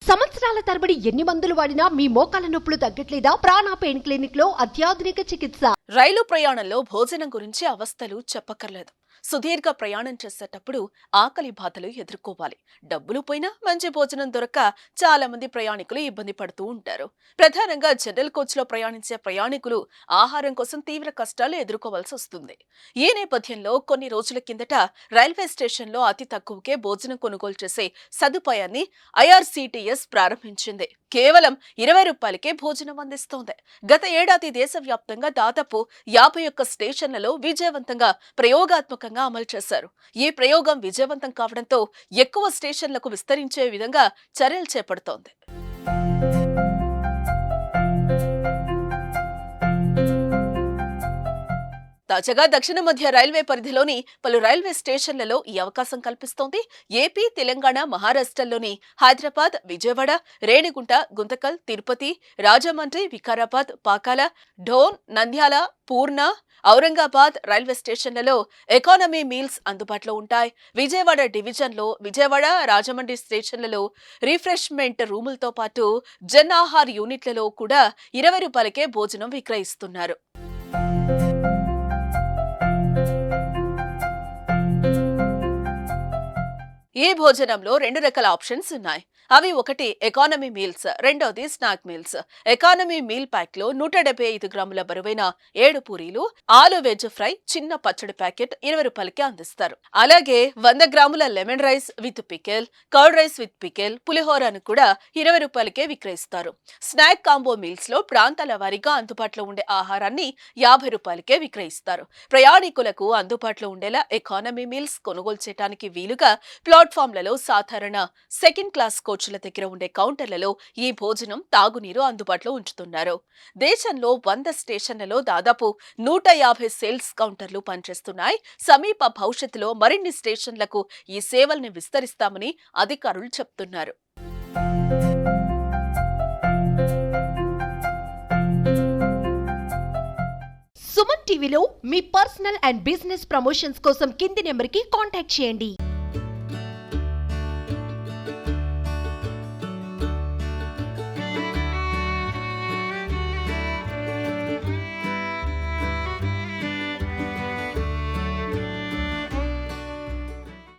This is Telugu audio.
సంవత్సరాల తరబడి ఎన్ని మందులు వాడినా మీ మోకాల నొప్పులు తగ్గట్లేదా? ప్రాణ పెయిన్ క్లినిక్ లో అత్యాధునిక చికిత్స. రైలు ప్రయాణంలో భోజనం గురించి అవస్థలు చెప్పక్కర్లేదు. సుదీర్ఘ ప్రయాణం చేసేటప్పుడు ఆకలి బాధలు ఎదుర్కోవాలి. డబ్బులు పోయినా మంచి భోజనం దొరక్క చాలా మంది ప్రయాణికులు ఇబ్బంది పడుతూ ఉంటారు. ప్రధానంగా జనరల్ కోచ్ లో ప్రయాణించే ప్రయాణికులు ఆహారం కోసం తీవ్ర కష్టాలు ఎదుర్కోవాల్సి వస్తుంది. ఈ నేపథ్యంలో కొన్ని రోజుల కిందట రైల్వే స్టేషన్ లో అతి తక్కువకే భోజనం కొనుగోలు చేసే సదుపాయాన్ని ఐఆర్సీటీఎస్ ప్రారంభించింది. కేవలం 20 రూపాయలకే భోజనం అందిస్తోంది. గత ఏడాది దేశవ్యాప్తంగా దాదాపు 51 స్టేషన్లలో విజయవంతంగా ప్రయోగాత్మకంగా అమలు చేశారు. ఈ ప్రయోగం విజయవంతం కావడంతో ఎక్కువ స్టేషన్లకు విస్తరించే విధంగా చర్యలు చేపడుతోంది. తాజాగా దక్షిణ మధ్య రైల్వే పరిధిలోని పలు రైల్వే స్టేషన్లలో ఈ అవకాశం కల్పిస్తోంది. ఏపీ, తెలంగాణ, మహారాష్ట్రలోని హైదరాబాద్, విజయవాడ, రేణిగుంట, గుంతకల్, తిరుపతి, రాజమండ్రి, వికారాబాద్, పాకాల, ఢోన్, నంద్యాల, పూర్ణ, ఔరంగాబాద్ రైల్వే స్టేషన్లలో ఎకానమీ మీల్స్ అందుబాటులో ఉంటాయి. విజయవాడ డివిజన్లో విజయవాడ, రాజమండ్రి స్టేషన్లలో రిఫ్రెష్మెంట్ రూములతో పాటు జన్ ఆహార్ యూనిట్లలో కూడా 20 రూపాయలకే భోజనం విక్రయిస్తున్నారు. ఈ భోజనంలో 2 రకాల ఆప్షన్స్ ఉన్నాయి. అవి ఒకటి ఎకానమీ మీల్స్, రెండోది snack meals. Economy meal pack లో 175 గ్రాముల బరువైన 7 పూరీలు, ఆలు వెజ్ ఫ్రై, చిన్న పచ్చడి ప్యాకెట్ 20 రూపాయలకి అందిస్తారు. అలాగే 100 గ్రాముల lemon rice with pickle, curd rice with pickle, పులిహోరను కూడా 20 రూపాయలకే విక్రయిస్తారు. స్నాక్ కాంబో మీల్స్ లో ప్రాంతాల వారీగా అందుబాటులో ఉండే ఆహారాన్ని 50 రూపాయలకే విక్రయిస్తారు. ప్రయాణికులకు అందుబాటులో ఉండేలా ఎకానమీ మీల్స్ కొనుగోలు చేయడానికి వీలుగా ప్లాట్ఫామ్లలో సాధారణ సెకండ్ క్లాస్ కోచ్ల దగ్గర ఉండే కౌంటర్లలో ఈ భోజనం, తాగునీరు అందుబాటులో ఉంచుతున్నారు. దేశంలో 100 స్టేషన్లలో దాదాపు 150 సేల్స్ కౌంటర్లు పనిచేస్తున్నాయి. సమీప భవిష్యత్తులో మరిన్ని స్టేషన్లకు ఈ సేవల్ని విస్తరిస్తామని అధికారులు చెప్తున్నారు. సుమన్ టీవీలో మీ పర్సనల్ అండ్ బిజినెస్ ప్రమోషన్స్ కోసం కింది నెంబర్కి కాంటాక్ట్ చేయండి.